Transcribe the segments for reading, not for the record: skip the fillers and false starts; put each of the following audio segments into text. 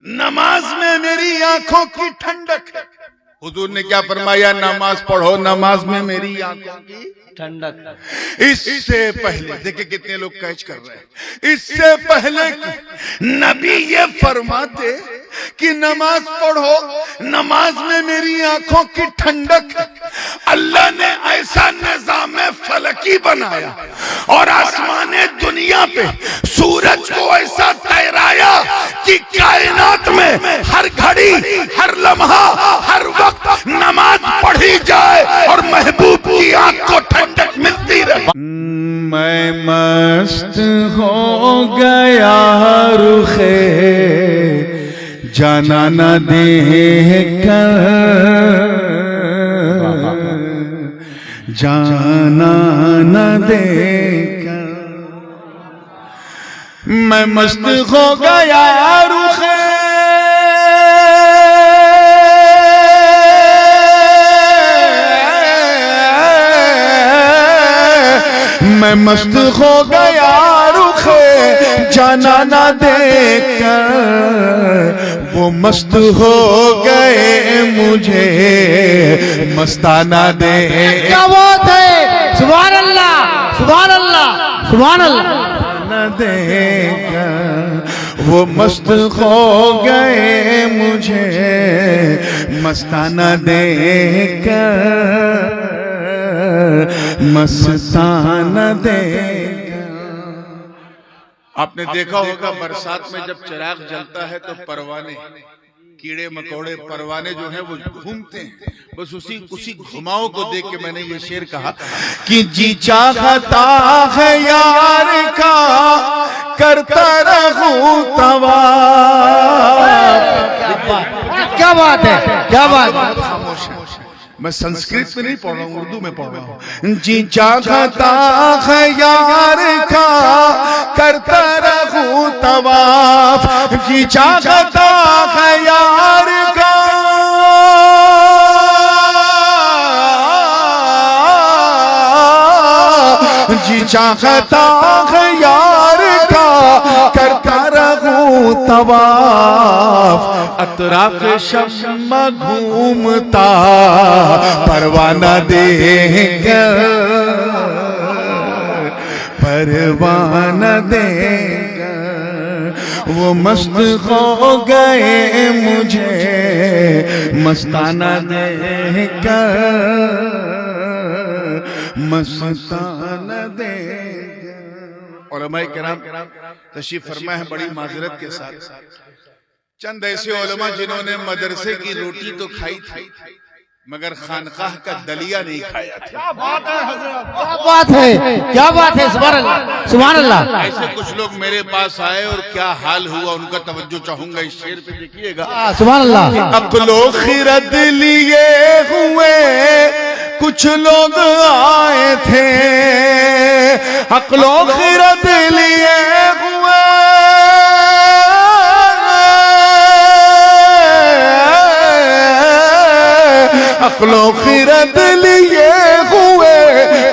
नमाज में मेरी आंखों की ठंडक है। हुजूर ने क्या फरमाया? नमाज पढ़ो, नमाज में मेरी आंखों की ठंडक। इससे पहले देखिए कितने लोग कैच कर रहे हैं। इससे पहले कि नबी ये फरमाते कि नमाज पढ़ो, नमाज में मेरी आंखों की ठंडक है, अल्लाह ने ऐसा निजाम फलकी बनाया और आसमाने दुनिया पे सूरज को ऐसा ठहराया कि कायनात में हर घड़ी, हर लम्हा, हर वक्त नमाज पढ़ी जाए और महबूब की आंख को ठंडक मिलती रहे। मैं मस्त हो गया रुखे जाना न देख कर, जाना न देख कर। मैं मस्त हो गया रुखे मैं मस्त हो गया रुखे जाना ना देखकर, वो मस्त हो गए मुझे मस्ताना दे। क्या बात है, सुभान अल्लाह, सुभान अल्लाह, सुभान अल्लाह। न देखकर वो मस्त हो गए मुझे मस्ताना देखकर, मस्ताना देखकर। आपने देखा होगा बरसात में जब चिराग जलता है तो परवाने, कीड़े मकोड़े परवाने जो हैं वो घूमते हैं। बस उसी घुमाव को देख के मैंने ये शेर कहा कि जी चाहता है यार का करता रहूं तवाफ। क्या बात है, क्या बात है। खामोश है, मैं संस्कृत में नहीं पढ़ रहा हूँ, उर्दू में पढ़ रहा हूँ। जी चाहता है यार का करता रहूं तवाफ, जी चाहता है यार का जी चाहता है यार का करता रहूं तवाफ। अतराफ शम्मा घूमता परवाना देकर, परवाना देकर वो मस्त हो गए मुझे मस्ताना देकर, मस्ताना देकर। उलमाए किराम तशरीफ फरमा है बड़ी माजरत के साथ। चंद ऐसे उलमा जिन्होंने मदरसे की रोटी तो खाई थी मगर खानकाह का दलिया नहीं खाया था। क्या बात है हज़रत, क्या बात है, क्या बात है, सुभान अल्लाह, सुभान अल्लाह। ऐसे कुछ लोग मेरे पास आए और क्या हाल हुआ उनका तवज्जो चाहूंगा इस शेर पे, देखिएगा। सुभान अल्लाह। अक्लो खिरद लिए हुए कुछ लोग आए थे, अक्लो खिरद लिए हुए अक्लो खिरद लिए हुए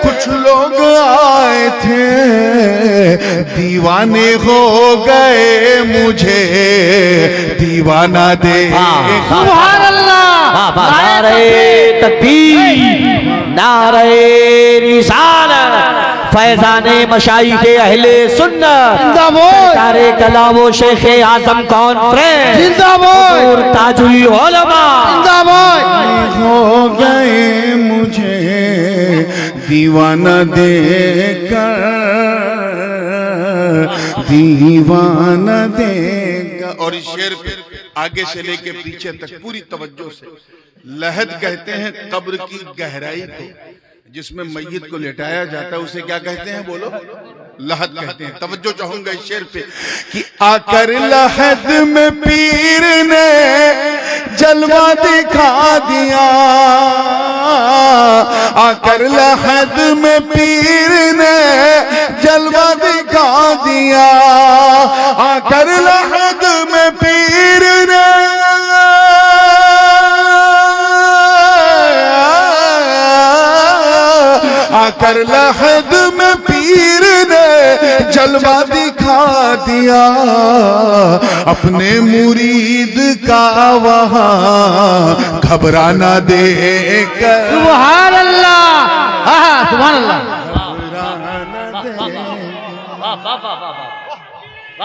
कुछ लोग आए थे, दीवाने हो गए मुझे दीवाना दे। सुभान अल्लाह। नारे तकबीर, नारे रिसालत, फैजाने मशाइखे अहले सुन्नत, तारे कलामो शेख आजम कॉन्फ्रेंस जिंदाबाद, ताजुल उलमा जिंदाबाद। हो गए मुझे दीवाना देकर, दीवाना देकर। और इस शेर पे आगे से लेके पीछे तक पूरी तवज्जो से, लहद कहते हैं कब्र की गहराई को, जिसमें मैयत को लेटाया जाता है उसे क्या कहते हैं बोलो? लहद कहते हैं। तवज्जो चाहूंगा इस शेर पे कि आकर लहद में पीर ने जलवा दिखा दिया, आकर लहद में पीर ने जलवा दिखा दिया, आकर लहद में पीर ने आकर लहद में पीर ने जलवा दिखा दिया अपने मुरीद का वहां घबराना देकर। सुभान अल्लाह, सुभान अल्लाह,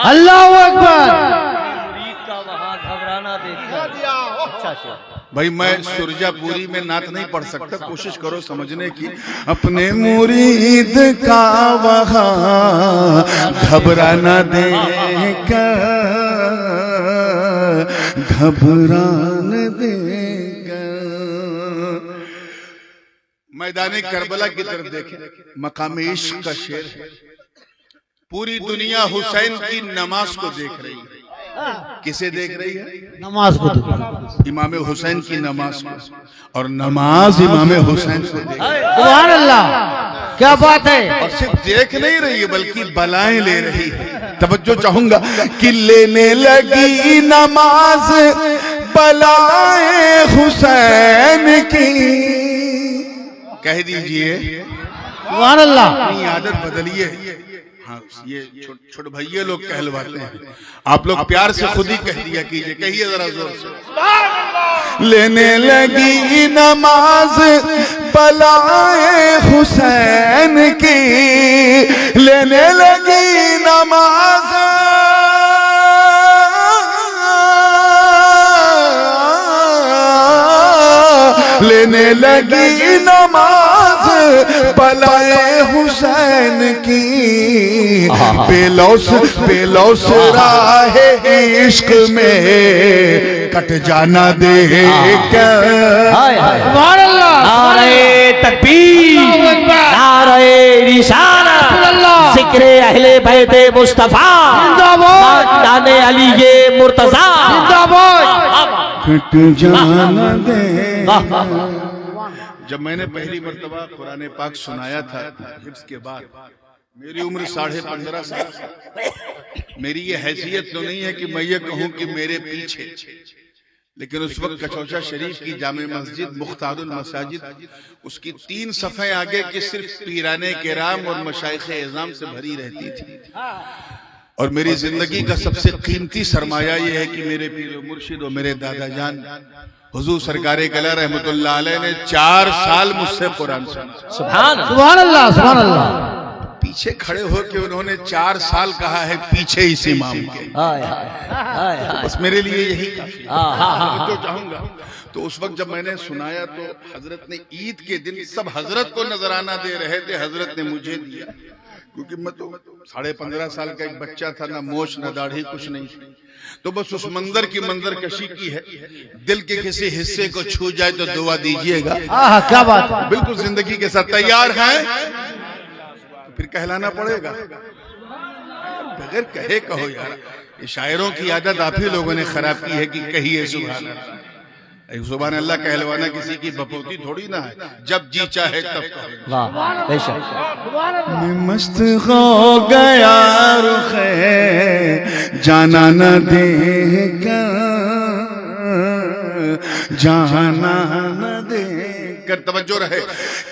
अल्लाहू अकबर। भाई मैं सुरजापुरी में नात नहीं पढ़ सकता, कोशिश करो समझने की। अपने मुरीद का वहां घबराना देकर, घबराने देकर। मैदान करबला की तरफ देखें, मकाम इश्क का शेर है। पूरी दुनिया हुसैन की नमाज को देख रही है। किसे देख रही है? नमाज को देख रही है, इमाम हुसैन की नमाज को, और नमाज इमाम हुसैन को देख रही है। सुभान अल्लाह, क्या बात है। और सिर्फ देख नहीं रही है बल्कि बलाएं ले रही है। तवज्जो चाहूंगा कि लेने लगी नमाज बलाएं हुसैन की। कह दीजिए सुभान अल्लाह। अपनी आदत बदलिए। हाँ, ये छोटे भैया लोग कहलवाते हैं, आप लोग प्यार से खुद ही कह दिया कीजिए, कहिए जरा जोर से। लेने लगी नमाज बलाए हुसैन की, लेने लगी नमाज, लेने लगी नमाज बलाए हुसैन की। बेलौस बेलौस राहे इश्क में कट जाना दे कर। सुभान अल्लाह, नारे तकबीर, नारे रिसालत, जिक्रे अहले बैते मुस्तफा, जिंदाबाद, नाने अली ये मुर्तजा, जिंदाबाद। कट जाना दे। जब मैंने पहली मर्तबा कुरान पाक सुनाया था इसके बाद, मेरी उम्र 15.5 साल। मेरी ये हैसियत तो नहीं है कि मैं ये कहूं कि मेरे पीछे, लेकिन उस वक्त कचौचा शरीफ की जामे मस्जिद मुख्तारुल मसाजिद, उसकी 3 सफ़े आगे की सिर्फ पीराने केराम और मशाइख एज़ाम से भरी रहती थी। और मेरी जिंदगी का सबसे कीमती सरमाया ये है कि मेरे पीर मुर्शिद और मेरे दादा जान हुजूर सरकारे कला रहमतुल्लाह अलैह ने 4 साल मुझसे कुरान सुना। सुभान सुभान अल्लाह, सुभान अल्लाह। पीछे खड़े होकर उन्होंने 4 साल कहा है पीछे इस इमाम के। बस मेरे लिए यही काफी है। जो चाहूंगा तो उस वक्त जब मैंने सुनाया तो हजरत ने ईद के दिन सब हजरत को नजराना दे रहे थे, हजरत ने मुझे दिया, क्योंकि मैं तो 15.5 साल का एक बच्चा था, ना मोश ना दाढ़ी, कुछ नहीं। तो बस उस मंजर की मंजर कशी की है। दिल के किसी हिस्से को छू जाए तो दुआ दीजिएगा। क्या बात है। बिल्कुल जिंदगी के साथ तैयार हैं तो फिर कहलाना पड़ेगा, बगैर कहे कहो यार। ये शायरों की आदत आप ही लोगों ने खराब की है कि कहिए सुभान अल्लाह। सुभान अल्लाह कहलवाना किसी की बपोती थोड़ी ना है, जब जी चाहे तब कहो। वाह, बेशक। मैं मस्त हो गया रुखे जाना न देगा, जाना न देकर। तवज्जो रहे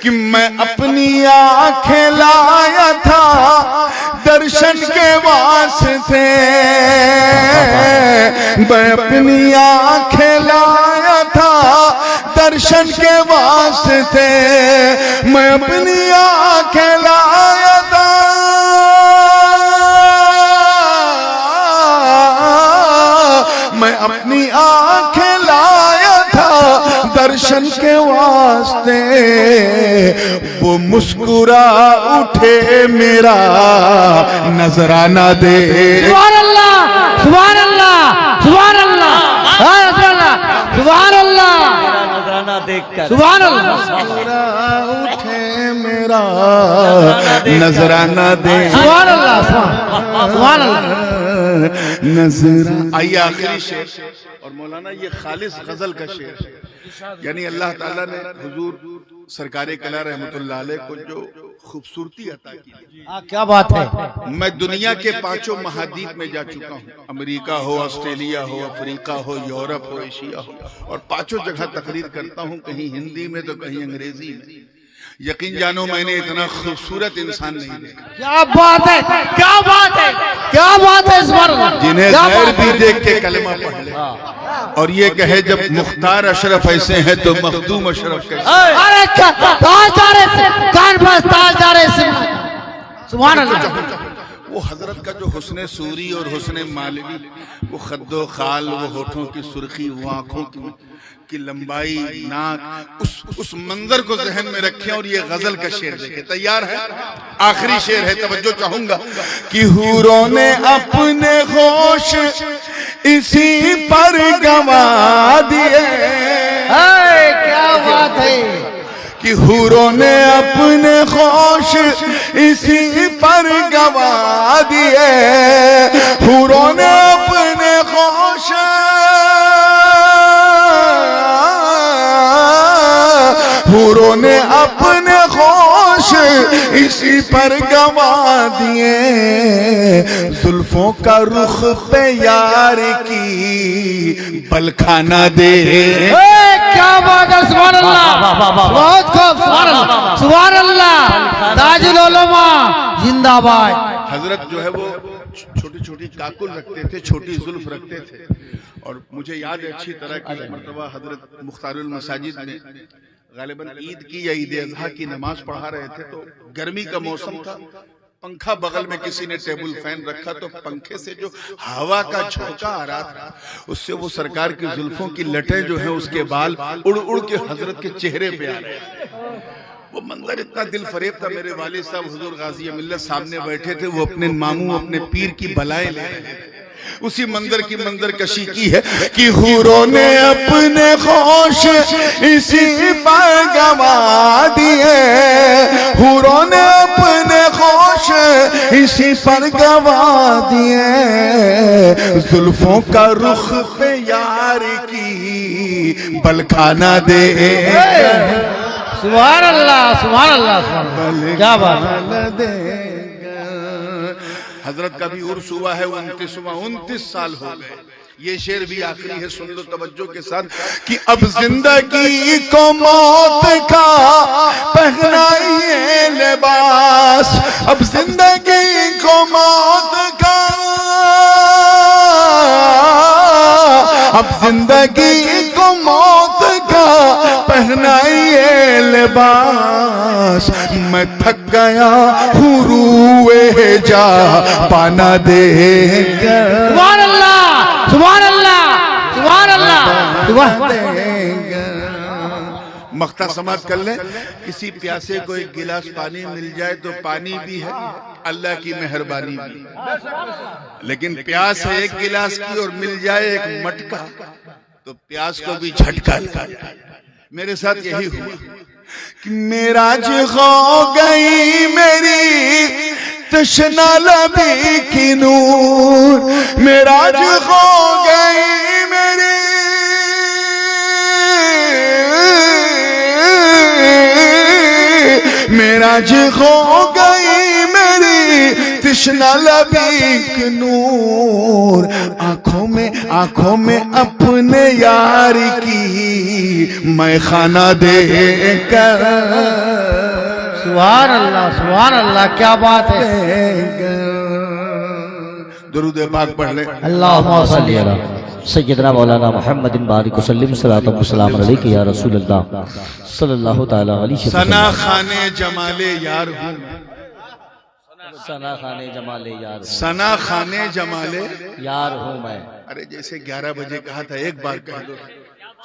कि मैं अपनी आंखें लाया था दर्शन के वास्ते, मैं अपनी आंखें लाया था दर्शन के वास्ते, मैं अपनी आंखें लाया था, मैं अपनी आंखें लाया था दर्शन के वास्ते। वो मुस्कुरा उठे मेरा नजराना दे। सुभान अल्लाह, सुभान अल्लाह, सुभान अल्लाह, सुभान अल्लाह, नजराना देखकर सुभान अल्लाह। मुस्कुरा उठे मेरा नजराना दे। सुभान अल्लाह, सुभान अल्लाह। नजर। आइए आखिरी शेर, और मौलाना ये खालिस गजल का शेर है। यानी अल्लाह ताला ने हुजूर सरकारे कला रहमतुल्लाह अलैह को जो खूबसूरती अता की। क्या बात है। मैं दुनिया के 5 महाद्वीप में जा चुका हूँ, अमेरिका हो, ऑस्ट्रेलिया हो, अफ्रीका हो, यूरोप हो, एशिया हो, और 5 जगह तकरीर करता हूँ, कहीं हिंदी में तो कहीं अंग्रेजी में। यकीन जानो मैंने इतना खूबसूरत इंसान नहीं देखा। क्या बात है, क्या बात है, क्या बात है। सुभान अल्लाह। जिन्हें क्या गैर बात भी है। देख के कलमा पढ़ ले और ये कहे जब मुख्तार अशरफ ऐसे हैं तो मखदूम अशरफ कैसे। अरे ताजदारे से कान पास ताजदारे से। सुभान अल्लाह। वो हजरत का जो हुस्ने सूरी और हुस्ने मालवी, वो खद्दो खाल, वो होठों की सुर्खी, वो आंखों की लंबाई, नाक, उस मंजर को जहन में रखें और ये गजल का शेर देखें। तैयार है? आखिरी शेर है, तवज्जो चाहूंगा। कि हूरों ने अपने होश इसी पर गंवा दिए। क्या बात है। कि हूरों ने अपने होश इसी पर गंवा दिए। हूरों ने अपने होश हूरों ने अपने होश इसी पर गंवा दिए। जुल्फों का रुख पे यार की बलखाना दे। क्या बात है। सुभान अल्लाह। बहुत खूब। सुभान अल्लाह, सुभान अल्लाह। ताजुल उलमा जिंदाबाद। हजरत जो है वो छोटी छोटी काकुल रखते थे, छोटी जुल्फ रखते थे। और मुझे याद है अच्छी तरह की मर्तबा हजरत मुख्तारुल मसाजिद में गालिबन ईद की या ईद अज़हा की नमाज पढ़ा रहे थे, तो गर्मी का मौसम था, पंखा बगल में किसी ने टेबल फैन रखा, तो पंखे से जो हवा का झोंका आ रहा था उससे वो सरकार की जुल्फों की लटें जो है उसके बाल उड़ उड़ के हजरत के चेहरे पे आ रहे थे। वो मंजर इतना दिल फरेब था। मेरे वालिद साहब हुजूर गाजी मिल्लत सामने बैठे थे, वो अपने मामू अपने पीर की बलाएं ले रहे थे। उसी मंदिर की मंदिर कशी की है कि हूरों ने अपने होश इसी पर गंवा दिए। हूरों ने अपने होश इसी पर गंवा दिए। जुल्फों का रुख पे यार की बलखाना दे। सुभान अल्लाह, सुभान अल्लाह, सुभान अल्लाह। क्या बात है। हजरत का भी उर्स हुआ है 29 साल हो गए। ये शेर भी आखिरी है, सुन लो तवज्जो के साथ। कि अब जिंदगी को मौत का पहनाइए लिबास। अब जिंदगी को मौत का, अब जिंदगी को मौत का पहनाइए लिबास। मैं थक गया हूँ रूए जा पाना देगा। सुभान अल्लाह, सुभान अल्लाह, सुभान अल्लाह, सुभान। मख्ता समाप्त कर लें। किसी प्यासे को एक गिलास पानी मिल जाए तो पानी भी है, अल्लाह की मेहरबानी भी। लेकिन प्यास है एक गिलास की और मिल जाए एक मटका तो प्यास को भी झटका लगा। मेरे साथ यही हुआ कि मेराज हो गई मेरी तशना लबी की नूर। मेराज हो गई मेरी मेराज हो गई मेरी तशना लबी की नूर। आंखों में अपने यार की मैं खाना दे कर। सुभान अल्लाह, सुभान अल्लाह। क्या बात है। दुरूद पाक पढ़ ले। अल्लाहुम्मा सल्ली अला सैयदना मौलाना मुहम्मदिन बारिक वसल्लम सल्लल्लाहु अलैहि या रसूल अल्लाह सल्लल्लाहु तआला अलैहि वसल्लम। सना खाने जमाले यार हूँ। सना खाने जमाले यार, सना खाने जमाले यार हूँ मैं। अरे जैसे 11 बजे कहा था, एक बार कह दो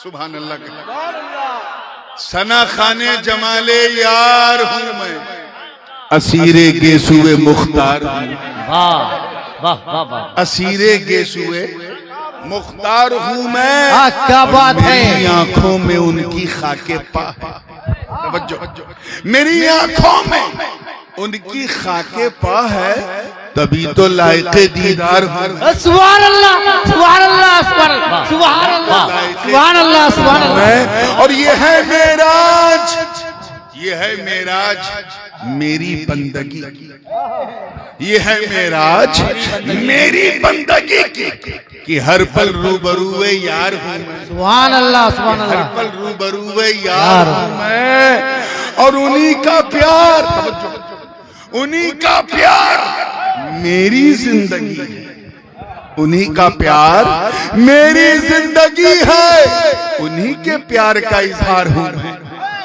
सुभान अल्लाह का। सना खाने जमाले यार हूँ मैं, असीरे गेसुए मुख्तार हूँ। वाह वाह वाह वाह। असीरे गेसुए मुख्तार हूँ मैं। क्या बात है। मेरी आंखों में उनकी खाके पा है। तवज्जो। मेरी आंखों में उनकी खाके पा है, तभी तो लायके दीदार हूँ। सुभान अल्लाह, सुभान अल्लाह, सुभान अल्लाह, सुभान अल्लाह, सुभान अल्लाह। और ये है मेराज, ये है मेराज मेरी बंदगी। ये है मेराज मेरी बंदगी की कि हर पल रूबरूए यार हूँ मैं। सुभान अल्लाह, सुभान हर अल्लाह। पल रूबरूए यार हूँ मैं। और उन्हीं का प्यार, उन्हीं का प्यार मेरी जिंदगी है, उन्हीं का प्यार मेरी जिंदगी है, उन्हीं के प्यार का इजहार हूं मैं,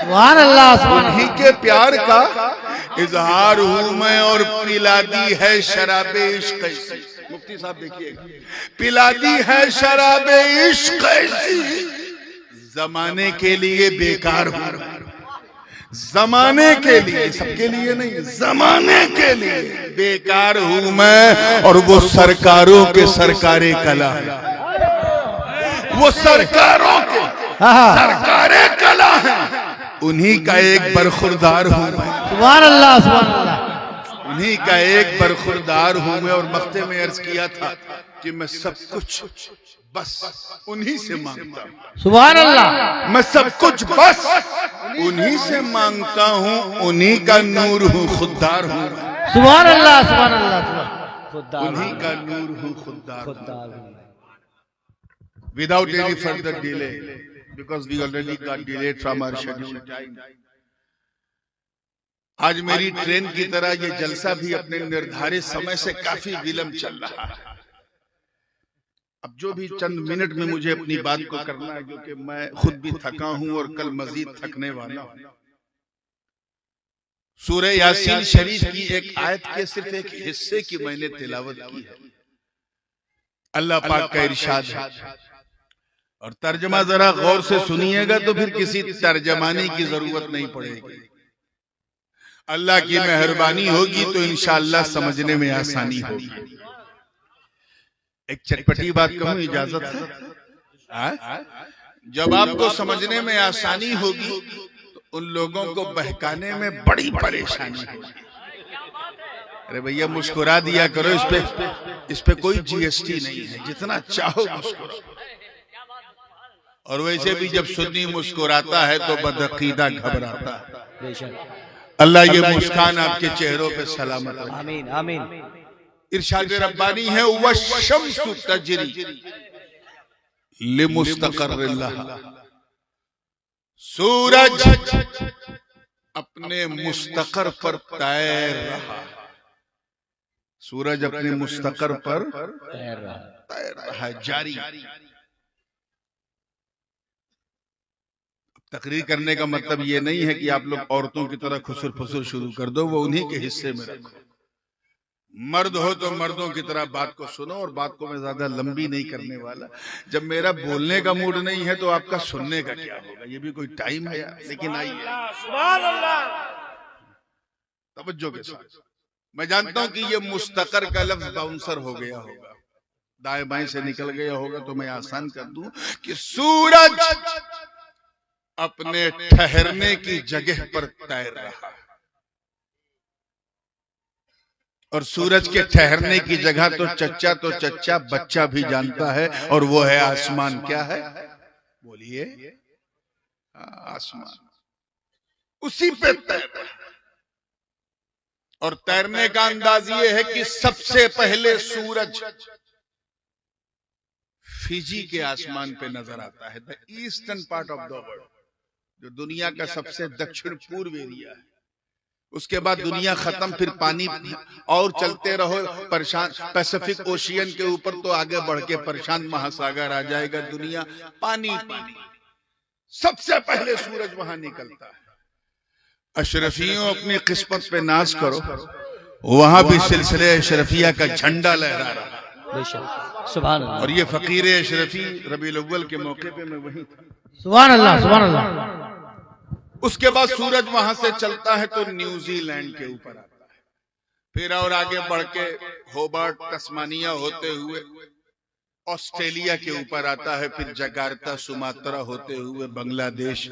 सुभान अल्लाह, उन्हीं के प्यार का इजहार हूं मैं। और पिला दी है शराबे इश्क ऐसी, मुफ्ती साहब देखिएगा, पिला दी है शराबे इश्क ऐसी, जमाने के लिए बेकार हूं, जमाने के लिए, सबके लिए नहीं, जमाने के लिए बेकार हूं मैं। और वो सरकारों के सरकारे कला है, वो सरकारों के सरकारे कला है, उन्हीं का एक बरखुरदार हूं मैं, सुभान अल्लाह, सुभान अल्लाह, उन्हीं का एक बरखुरदार हूं मैं। और मख्ते में अर्ज किया था कि मैं सब कुछ बस उन्हीं से मांगता हूं, सुभान अल्लाह, मैं सब कुछ बस उन्हीं से मांगता हूं, उन्हीं का नूर हूं, खुददार हूं, सुभान अल्लाह, सुभान अल्लाह, उन्हीं का नूर हूं, खुददार हूं। Without any further delay, because we already got delayed from our scheduled time. आज मेरी ट्रेन की तरह ये जलसा भी अपने निर्धारित समय से काफी विलंब चल रहा है। अब जो भी चंद मिनट में मुझे अपनी बात को करना है, क्योंकि मैं खुद भी थका हूं और कल मजीद थकने वाला हूं। सूरह यासीन शरीफ की एक आयत के सिर्फ एक हिस्से की मैंने तिलावत की है। अल्लाह पाक का इरशाद है, और तर्जमा जरा गौर से सुनिएगा तो फिर किसी तर्जमाने की जरूरत नहीं पड़ेगी। अल्लाह की मेहरबानी होगी तो इंशाअल्लाह समझने में आसानी होगी। एक चटपटी बात कहूं, इजाजत है? जब आपको समझने में आसानी होगी तो उन लोगों को बहकाने में बड़ी परेशानी होगी। अरे भैया मुस्कुरा दिया करो, इस पे कोई जीएसटी नहीं है, जितना चाहो मुस्कुराओ। और वैसे भी जब सुन्नी मुस्कुराता है तो बदअकीदा घबराता है। अल्लाह ये मुस्कान आपके चेहरों पे सलामत रखे, आमीन आमीन। इरशाद रब्बानी है, वश्शम्सु तजरी लिमुस्तक़र्रिन लहा, सूरज अपने मुस्तकर पर तैर रहा, सूरज अपने मुस्तकर पर तैर रहा है, जारी। तकरीर करने का मतलब ये नहीं है कि आप लोग औरतों की तरह खुसर फुसर शुरू कर दो, वो उन्हीं के हिस्से में रखो। मर्द हो तो मर्दों की तरह बात को सुनो, और बात को मैं ज्यादा लंबी नहीं करने वाला। जब मेरा बोलने का मूड नहीं है तो आपका सुनने का क्या होगा, ये भी कोई टाइम है यार। लेकिन आइए तवज्जो के साथ, मैं जानता हूं कि ये मुस्तकर का लफ्ज बाउंसर हो गया होगा, दाएं बाएं से निकल गया होगा, तो मैं आसान कर दूं कि सूरज अपने ठहरने की जगह पर तैर रहा, और सूरज के ठहरने की जगह तो चच्चा बच्चा भी जानता है, और वो है आसमान। क्या है बोलिए? आसमान, उसी पे तैर रहा। और तैरने का अंदाज ये है कि सबसे पहले सूरज फिजी के आसमान पे नजर आता है, the eastern part of the world, जो दुनिया का सबसे दक्षिण पूर्व एरिया है। उसके बाद दुनिया खत्म, फिर पानी और चलते रहो, पैसिफिक ओशियन के ऊपर तो आगे बढ़ के प्रशांत महासागर आ जाएगा, दुनिया पानी पानी। सबसे पहले सूरज वहां निकलता है। अशरफियों अपनी किस्मत पे नाज करो, वहां भी सिलसिले अशरफिया का झंडा लहरा रहा। सुभान अल्लाह। और ये फकीर अशरफी रबीउल अव्वल के मौके पे मैं वहीं था। सुभान अल्लाह, सुभान अल्लाह। उसके बाद सूरज वहां से चलता है तो न्यूजीलैंड के ऊपर आता है, फिर और आगे बढ़ के होबार्ट तस्मानिया होते हुए ऑस्ट्रेलिया के ऊपर आता है, फिर जकार्ता सुमात्रा होते हुए बांग्लादेश,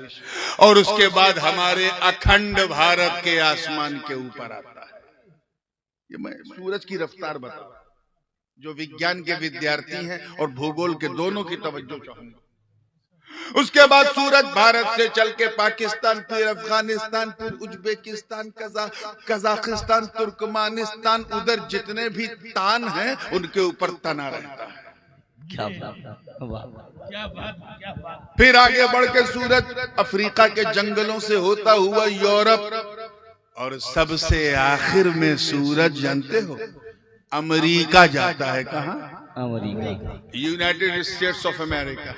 और उसके बाद हमारे अखंड भारत के आसमान के ऊपर आता है। ये मैं सूरज की रफ्तार बता, जो विज्ञान के विद्यार्थी हैं और भूगोल के दोनों की तवज्जो चाहूंगा। उसके बाद सूरज भारत से चल के पाकिस्तान, फिर अफगानिस्तान, फिर उज्बेकिस्तान, कजाकिस्तान, तुर्कमानिस्तान, उधर जितने भी तान हैं उनके ऊपर तना रहता है। क्या बात, वाह। फिर आगे बढ़ के सूरज अफ्रीका के जंगलों से होता हुआ यूरोप, और सबसे आखिर में सूरज जानते हो अमेरिका जाता है। कहाँ? America, United states of America.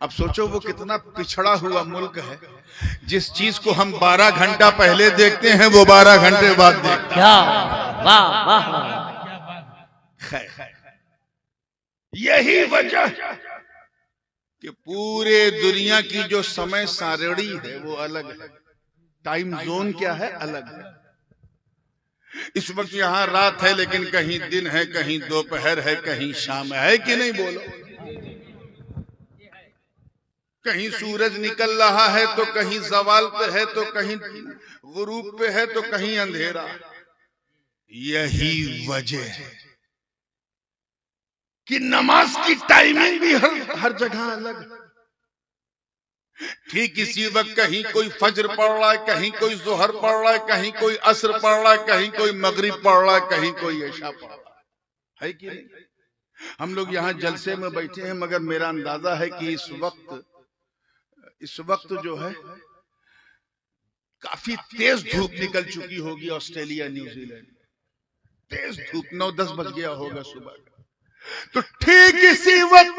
अब सोचो वो कितना पिछड़ा हुआ मुल्क है, जिस चीज को हम 12 घंटा पहले देखते हैं वो 12 घंटे बाद देखते हैं। क्या वाह वाह। खैर, यही वजह कि पूरे दुनिया की जो समय सारणी है वो अलग है, टाइम जोन क्या है, अलग है। इस वक्त यहाँ रात है लेकिन कहीं दिन है, कहीं दोपहर है, कहीं शाम है कि नहीं बोलो? कहीं सूरज निकल रहा है तो कहीं जवाल पे है, तो कहीं गुरूब पे है, तो कहीं अंधेरा। यही वजह है कि नमाज की टाइमिंग भी हर जगह अलग है। ठीक इसी वक्त कहीं कोई फज्र पढ़ रहा है, कहीं कोई जोहर पढ़ रहा है, कहीं कोई असर पढ़ रहा है, कहीं कोई मगरिब पढ़ रहा है, कहीं कोई ऐशा पढ़ रहा है कि नहीं? हम लोग यहाँ जलसे में बैठे हैं, मगर मेरा अंदाजा है कि इस वक्त जो है काफी तेज धूप निकल चुकी होगी। ऑस्ट्रेलिया, न्यूजीलैंड तेज धूप 9-10 बज गया होगा सुबह। तो ठीक इसी वक्त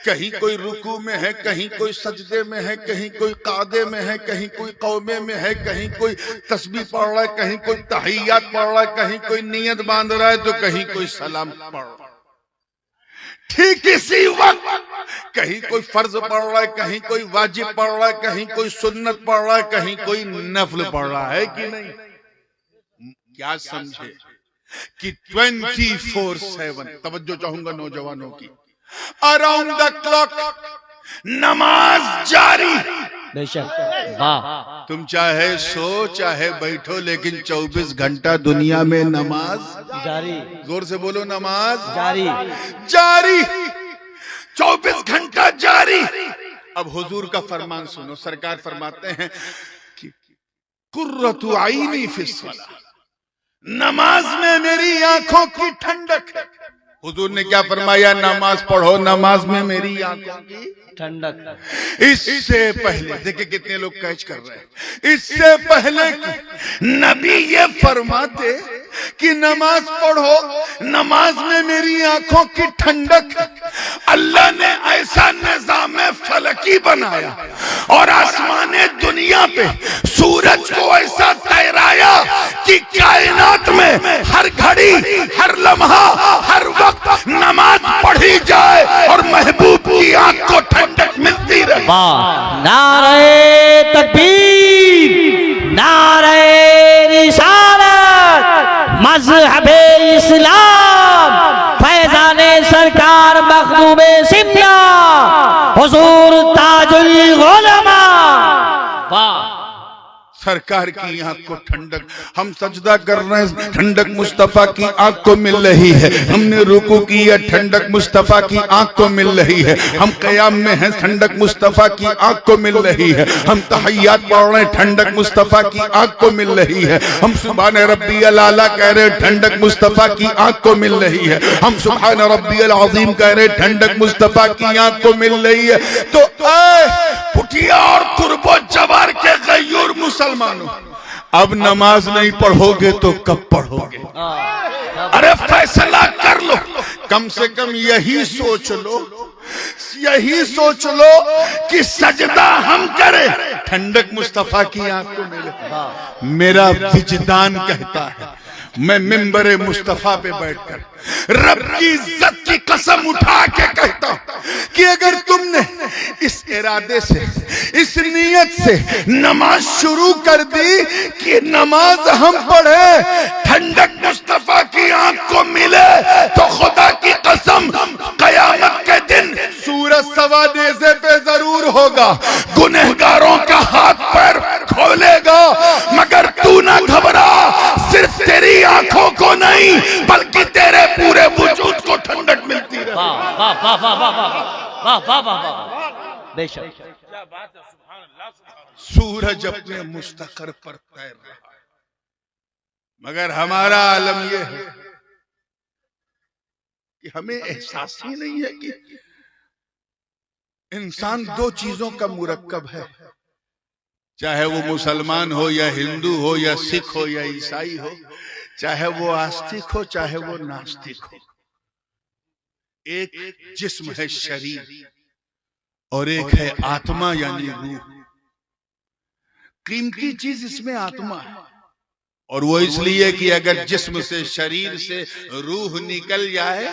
कहीं कोई रुकू में है, कहीं कोई सजदे में है, कहीं कोई कादे में है, कहीं कोई कौमे में है, कहीं कोई तस्बीह पढ़ रहा है, कहीं कोई तहियात पढ़ रहा है, कहीं कोई नियत बांध रहा है, तो कहीं कोई सलाम पढ़ रहा है। ठीक इसी वक्त कहीं कोई फर्ज पढ़ रहा है, कहीं कोई वाजिब पढ़ रहा है, कहीं कोई सुन्नत पढ़ रहा है, कहीं कोई नफल पढ़ रहा है कि नहीं? क्या समझे कि 24/7, तवज्जो चाहूंगा नौजवानों की, अराउंड द क्लॉक नमाज जारी। बेशक, वाह। तुम चाहे सो चाहे बैठो, लेकिन 24 घंटा दुनिया में नमाज जारी। जोर से बोलो, नमाज जारी, जारी, 24 घंटा जारी। अब हुजूर का फरमान सुनो। सरकार फरमाते हैं कि कुर्रतु आईनी फिस्सलाह, नमाज में मेरी आंखों की ठंडक है। हुजूर ने क्या फरमाया? नमाज पढ़ो, नमाज में मेरी आंखों की ठंडक। इससे पहले देखिए कितने लोग कैच कर रहे हैं। इससे पहले नबी ये फरमाते कि नमाज पढ़ो, नमाज में मेरी आंखों की ठंडक है। अल्लाह ने ऐसा निजाम फलकी बनाया और आसमाने दुनिया पे सूरज को ऐसा तैराया कि कायनात में हर घड़ी, हर लम्हा, हर वक्त नमाज पढ़ी जाए और महबूब की आंख को ठंडक मिलती रहे। वाह। नारे तकबीर, नारे रिसालत, मज़हबे इस्लाम, फैज़ाने सरकार मखदूमे शिमला, हुजूर ताजुल उलमा। वाह। सरकार की आंख को ठंडक, हम सजदा कर रहे हैं, ठंडक मुस्तफा की आंख को मिल रही है। हमने रुकू की है, ठंडक मुस्तफा की आंख को मिल रही है। हम कयाम में हैं, ठंडक मुस्तफा की आंख को मिल रही है। हम तहय्यात पढ़ रहे हैं, ठंडक मुस्तफा की आंख को मिल रही है। हम सुभान रब्बियल आला कह रहे हैं, ठंडक मुस्तफा की आंख को मिल रही है। हम सुभान रब्बियल अज़ीम कह रहे हैं, ठंडक मुस्तफा की आंख को मिल रही है। तो पुठिया और कुर्बो जवार के गयूर मुसलमानों, अब नमाज नहीं पढ़ोगे तो कब पढ़ोगे? अरे फैसला कर लो। कम से कम यही सोच लो, यही सोच लो कि सजदा हम करें, ठंडक मुस्तफा की आंख को मिले। मेरा विजदान कहता है, मैं मिंबरे मुस्तफा पे बैठकर रब की इज्जत की कसम उठा के कहता हूं कि अगर तुमने इस इरादे से, इस नियत से नमाज शुरू कर दी कि नमाज हम पढ़े, ठंडक मुस्तफा की आंख को मिले, तो खुदा की कसम कयामत के दिन सूरज सवा नेज़े पे जरूर होगा, गुनहगारों का हाथ पैर खोलेगा। मगर तू ना घबरा, सिर्फ तेरी आंखों को नहीं बल्कि तेरे पूरे वजूद को ठंडक मिलती रहे। वाह वाह वाह वाह वाह वाह वाह वाह वाह। बेशक, क्या बात है, सुभान अल्लाह, सुभान अल्लाह। सूरज अपने मुस्तकर पर तैर रहा है, मगर हमारा आलम यह है कि हमें एहसास ही नहीं है कि इंसान दो चीजों का मुरक्कब है, चाहे वो मुसलमान हो या हिंदू हो या सिख हो या ईसाई हो, चाहे वो आस्तिक हो चाहे वो नास्तिक हो। एक जिस्म है शरीर और एक है आत्मा यानी रूह। कीमती चीज इसमें आत्मा है, और वो इसलिए कि अगर जिस्म से शरीर से रूह निकल जाए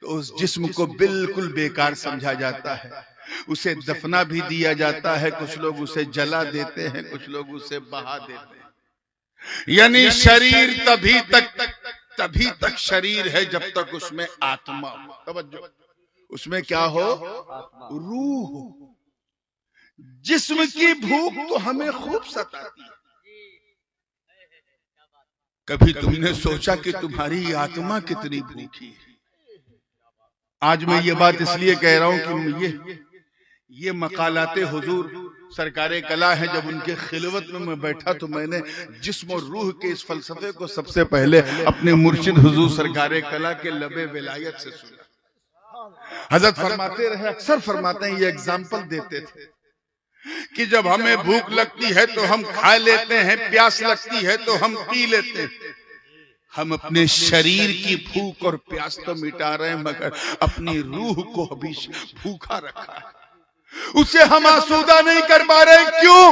तो उस जिस्म को बिल्कुल बेकार समझा जाता है, उसे दफना भी दिया जाता है, कुछ लोग उसे जला देते हैं, कुछ लोग उसे बहा देते हैं। यानी शरीर तभी तक शरीर है जब तक उसमें आत्मा हो। तवज्जो, उसमें क्या हो? रूह हो। जिस्म की भूख तो हमें खूब सताती है। कभी तुमने सोचा कि तुम्हारी आत्मा कितनी भूखी है? आज मैं ये बात इसलिए कह रहा हूं कि ये मकालाते हुजूर सरकारे कला है, जब उनके खिलवत में मैं बैठा तो मैंने जिस्म और रूह के इस फलसफे को सबसे पहले अपने मुर्शिद हुजूर सरकारे कला के लबे विलायत से सुना। हजरत फरमाते रहे, अक्सर फरमाते हैं, ये एग्जाम्पल देते थे कि जब हमें भूख लगती है तो हम खा लेते हैं, प्यास लगती है तो हम पी लेते हैं। हम अपने शरीर की भूख और प्यास तो मिटा रहे हैं, मगर अपनी रूह को अभी भूखा रखा है, उसे हम आसूदा नहीं कर पा रहे। क्यों?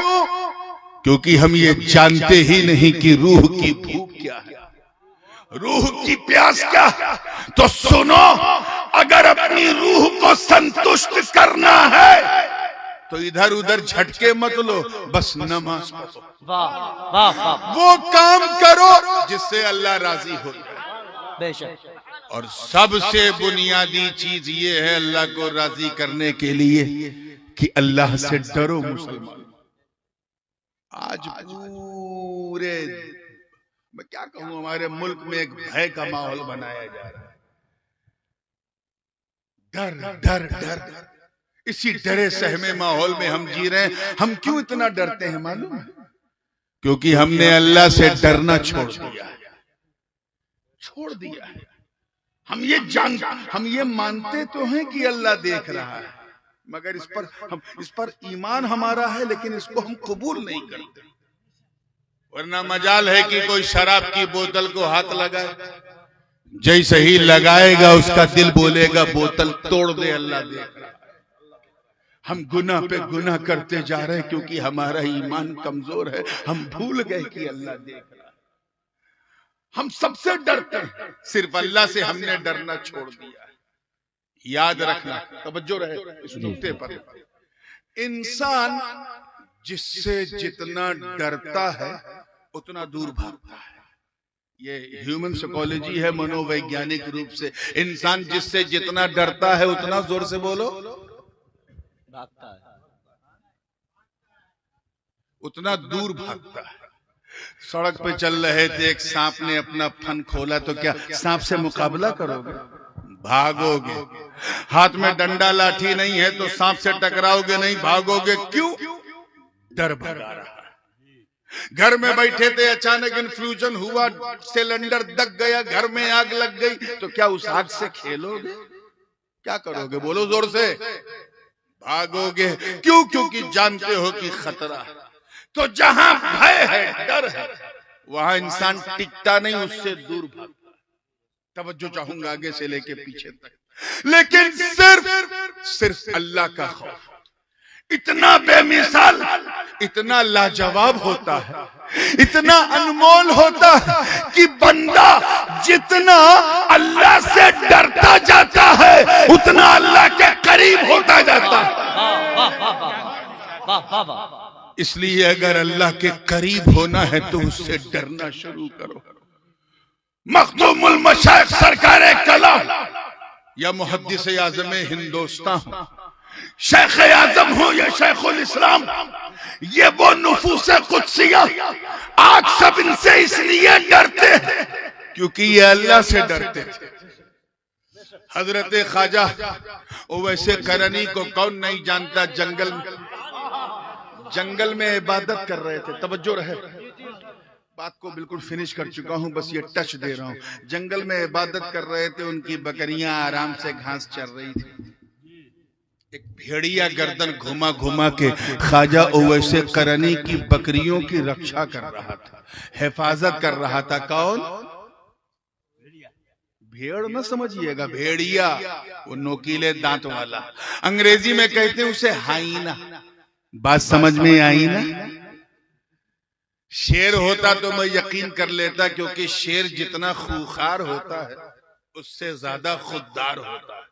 क्योंकि हम ये जानते ही नहीं कि रूह की भूख क्या है, रूह की प्यास क्या है। तो सुनो, अगर अपनी रूह को संतुष्ट करना है तो इधर उधर झटके मत लो, बस नमाज पढ़ो, वाह वाह वाह, वो काम करो जिससे अल्लाह राजी हो जाए। बेशक। और सबसे बुनियादी चीज ये है अल्लाह को राजी करने के लिए कि अल्लाह से डरो। मुसलमान आज पूरे, मैं क्या कहूं, हमारे मुल्क में एक भय का माहौल बनाया जा रहा है। डर डर डर, इसी डरे सहमे माहौल में हम जी रहे हैं। हम क्यों इतना डरते हैं मालूम है? क्योंकि हमने अल्लाह से डरना छोड़ दिया है। हम ये मानते तो हैं कि अल्लाह देख रहा है, मगर इस पर ईमान हमारा है, लेकिन इसको हम कबूल नहीं करते। वरना मजाल है कि कोई शराब की बोतल को हाथ लगाए, जैसे ही लगाएगा उसका दिल बोलेगा बोतल तोड़ दे, अल्लाह देख रहा है। हम गुनाह पे गुनाह करते जा रहे हैं क्योंकि हमारा ईमान कमजोर है। हम भूल गए कि अल्लाह देख रहा है। हम सबसे डरते हैं, सिर्फ अल्लाह से हमने डरना छोड़ दिया है। याद रखना, तवज्जो रहे इस नुक्ते पर। इंसान जिससे जितना डरता है उतना दूर भागता है। ये ह्यूमन साइकोलॉजी है, मनोवैज्ञानिक रूप से। इंसान जिससे जितना डरता है उतना, जोर से बोलो, भागता है, उतना दूर भागता है। सड़क पे चल रहे थे, एक सांप ने अपना फन खोला, तो क्या सांप से मुकाबला करोगे? भागोगे। हाथ में डंडा लाठी नहीं है तो सांप से टकराओगे नहीं, भागोगे। क्यों? डर भगा रहा है। घर में बैठे थे, अचानक इन्फ्लूजन हुआ, सिलेंडर दग गया, घर में आग लग गई, तो क्या उस आग से खेलोगे? क्या करोगे? बोलो जोर से। भागोगे। क्यों? क्योंकि जानते हो कि खतरा है। तो जहां भय है, डर है, वहां इंसान टिकता नहीं, उससे दूर भागता। तवज्जो चाहूंगा आगे से लेके पीछे तक। लेकिन सिर्फ अल्लाह का खौफ इतना बेमिसाल, इतना लाजवाब होता है, इतना अनमोल होता है कि बंदा जितना अल्लाह से डरता जाता है उतना अल्लाह के करीब होता जाता है। इसलिए अगर अल्लाह के करीब होना है तो उससे डरना शुरू करो। मखदूमुल मशाइख सरकारे कला या मुहद्दिस आज़म हिंदुस्तान हो, शेख आजम हो या शेखुल इस्लाम, ये वो नुफूस कुदसिया, आज सब इनसे इसलिए डरते हैं क्योंकि ये अल्लाह से डरते थे। हजरत ख्वाजा वैसे करनी को कौन नहीं जानता, जंगल में इबादत कर रहे थे। तवज्जो रहे, बात को बिल्कुल फिनिश कर चुका हूं, बस ये टच दे रहा हूं। जंगल में इबादत कर रहे थे, उनकी बकरियां आराम से घास चर रही थी। एक भेड़िया गर्दन घुमा घुमा के ख्वाजा ओवैसे करनी की बकरियों की रक्षा कर रहा था, हिफाजत कर रहा था। कौन? भेड़ न समझिएगा, भेड़िया, वो नोकीले दांत वाला। अंग्रेजी में कहते हैं उसे हाइना। बात समझ में आई ना? शेर होता तो मैं यकीन कर लेता, क्योंकि शेर जितना खूंखार होता है उससे ज्यादा खुददार होता है।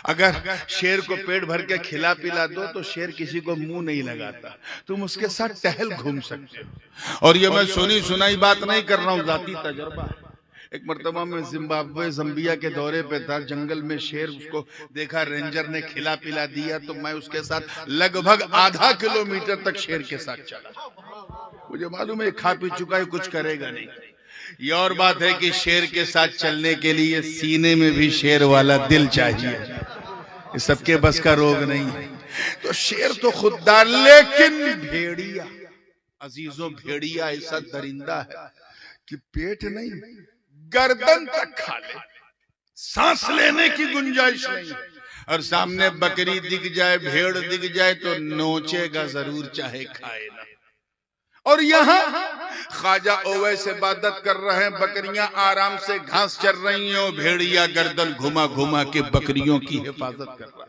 अगर शेर को पेट भर के खिला पिला दो तो शेर किसी को मुंह नहीं लगाता, तुम उसके साथ टहल घूम सकते हो। और ये मैं सुनी सुनाई बात नहीं कर रहा हूं, जाती तजुर्बा है। एक मर्तबा में जिम्बाब्वे जम्बिया के दौरे पे था, जंगल में शेर, उसको देखा, रेंजर ने खिला पिला दिया तो मैं उसके साथ लगभग आधा किलोमीटर तक शेर के साथ चला। मुझे मालूम है खा पी चुका है, कुछ करेगा नहीं। ये और बात है कि शेर के साथ चलने के लिए सीने में भी शेर वाला दिल चाहिए, ये सबके बस का रोग नहीं है। तो शेर तो खुददार, लेकिन भेड़िया, अजीजों, भेड़िया ऐसा दरिंदा है कि पेट नहीं, गर्दन तक खा ले, सांस लेने की गुंजाइश नहीं। और सामने बकरी दिख जाए, भेड़ दिख जाए तो नोचेगा जरूर, चाहे खाए ना। और यहाँ ख्वाजा ओवैस इबादत कर रहे हैं, बकरियां आराम से घास चर रही हैं, भेड़िया गर्दन घुमा घुमा के बकरियों की हिफाजत कर रहा है।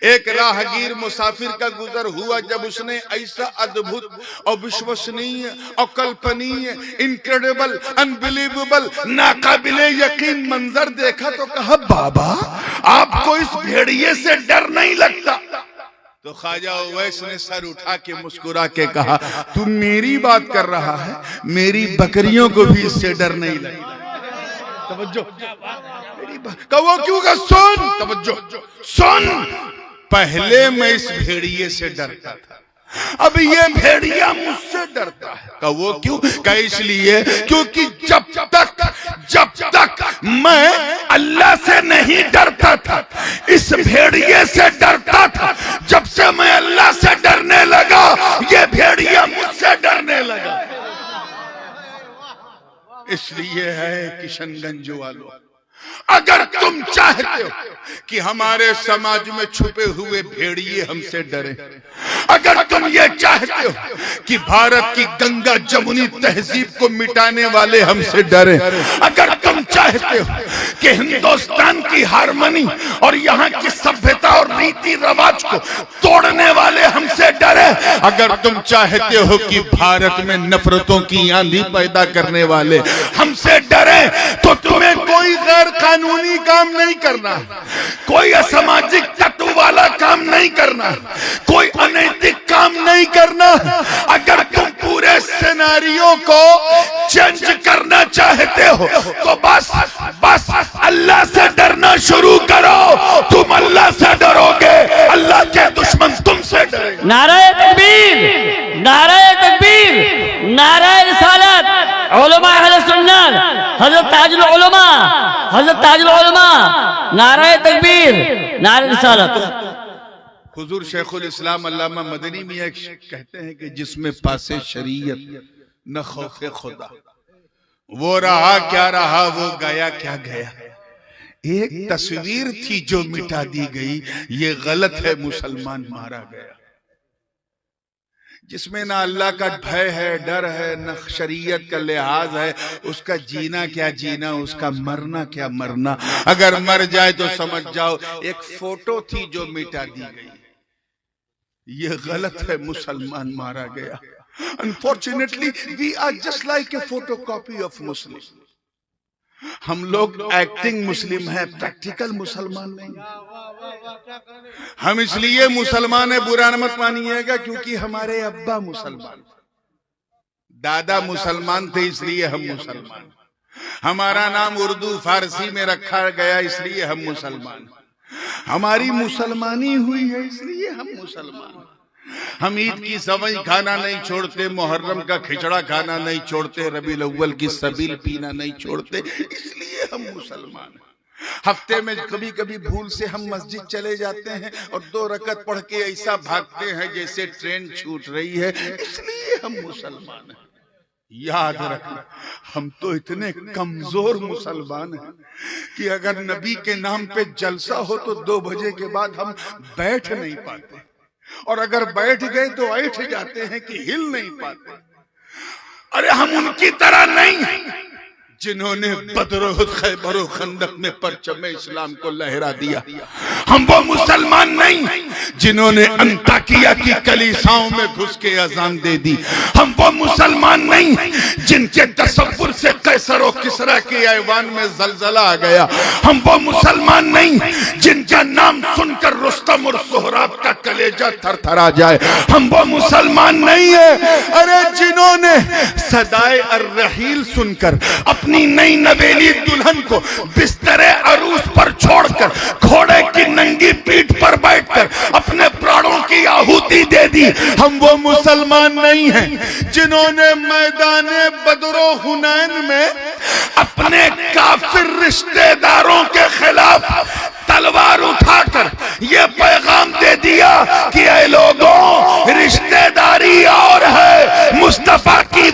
एक राहगीर मुसाफिर का गुजर हुआ, जब उसने ऐसा अद्भुत और विश्वसनीय, अकल्पनीय, इनक्रेडिबल, अनबिलीवेबल, नाकाबिले यकीन मंजर देखा तो कहा, बाबा आपको इस भेड़िए से डर नहीं लगता? तो ख्वाजा ओवैस ने सर उठा के मुस्कुरा के कहा, तू मेरी बात कर रहा है, मेरी बकरियों को भी इससे डर नहीं लगता। तवज्जो, वो क्यों का? सुन, तवज्जो, सुन। पहले मैं इस भेड़िए से डरता था, अब ये भेड़िया मुझसे डरता है। का वो क्यों? का इसलिए क्योंकि जब तक मैं अल्लाह से नहीं डरता था, इस भेड़िए से डरता था। जब से मैं अल्लाह से डरने लगा, ये भेड़िया मुझसे डरने लगा। इसलिए है किशनगंज वालों, अगर तुम चाहते हो कि हमारे समाज में छुपे हुए भेड़िए हमसे डरे, अगर तुम ये चाहते हो कि भारत की गंगा जमुनी तहजीब को मिटाने वाले हमसे डरे, अगर तुम चाहते हो कि हिंदुस्तान की हारमोनी और यहाँ की सभ्यता और रीति रिवाज को तोड़ने वाले हमसे डरे, अगर तुम चाहते हो कि भारत में नफरतों की आंधी पैदा करने वाले हमसे डरे, तो तुम्हें कोई गैर कानूनी काम नहीं करना, कोई असामाजिक तत्व वाला काम नहीं करना, कोई अनैतिक काम नहीं करना। अगर तुम पूरे सिनेरियो को चेंज करना चाहते हो तो बस अल्लाह से डरना शुरू करो। तुम अल्लाह से डरोगे, अल्लाह के दुश्मन तुमसे डरेंगे। नाराए तकबीर, नाराए तकबीर, नाराए रिसालत, उलमा अहले सुन्नत, हजरत ताजुल उलमा, हजरत ताजुल उलमा, नाराए तकबीर, नाराए रिसालत। हुजूर शेखुल इस्लाम अल्लामा मदनी मियां कहते हैं कि जिसमें पासे शरीयत न खौफे खुदा, वो रहा क्या रहा, वो गया क्या गया। एक तस्वीर थी जो मिटा दी गई, ये गलत है, मुसलमान मारा गया। जिसमें ना अल्लाह का भय है, डर है, न शरीयत का लिहाज है, उसका जीना क्या जीना, उसका मरना क्या मरना। अगर मर जाए तो समझ जाओ एक फोटो थी जो मिटा दी गई, ये गलत है, मुसलमान मारा गया। Unfortunately we are just like a photocopy of Muslim. हम लोग एक्टिंग मुस्लिम है, प्रैक्टिकल मुसलमान नहीं। हम इसलिए मुसलमान है, बुरा मत मानिएगा, क्योंकि हमारे अब्बा मुसलमान, दादा मुसलमान थे, इसलिए हम मुसलमान। हमारा नाम उर्दू फारसी में रखा गया, इसलिए हम मुसलमान। हमारी मुसलमानी हुई है, इसलिए हम मुसलमान। हम ईद की सवई खाना नहीं छोड़ते, मुहर्रम का खिचड़ा खाना नहीं छोड़ते, रबीउल अव्वल की सबील पीना नहीं छोड़ते, इसलिए हम मुसलमान हैं। हफ्ते में कभी कभी भूल से हम मस्जिद चले जाते हैं और 2 रकत पढ़ के ऐसा भागते हैं जैसे ट्रेन छूट रही है, इसलिए हम मुसलमान हैं। याद रखना, हम तो इतने कमजोर मुसलमान हैं कि अगर नबी के नाम पे जलसा हो तो 2 बजे के बाद हम बैठ नहीं पाते, और अगर बैठ गए तो ऐठ जाते हैं कि हिल नहीं पाते। अरे हम उनकी तरह नहीं जिन्होंने बदर खैबर और खंदक में परचम इस्लाम को लहरा दिया। हम वो मुसलमान नहीं जिन्होंने अंताकिया की कलीसाओं में घुस के अजान दे दी। हम वो मुसलमान नहीं जिनके तसव्वुर से कैसर और किसरा के ऐवान में जलजला आ गया। हम वो मुसलमान नहीं जिनका नाम सुनकर रुस्तम और सोहराब का कलेजा थरथरा जाए। हम वो मुसलमान नहीं है अरे जिन्होंने सदाए अर्रहील सुनकर अपनी नई नवेली दुल्हन को बिस्तरे अरूस पर छोड़कर घोड़े की नंगी पीठ पर बैठकर अपने प्राणों की आहुति दे दी। हम वो मुसलमान नहीं हैं जिन्होंने मैदाने बदरो हुनैन में अपने काफिर रिश्तेदारों के खिलाफ तलवार उठाकर ये पैगाम दे दिया कि ऐ लोगों, रिश्तेदारी और है, मुस्तफा की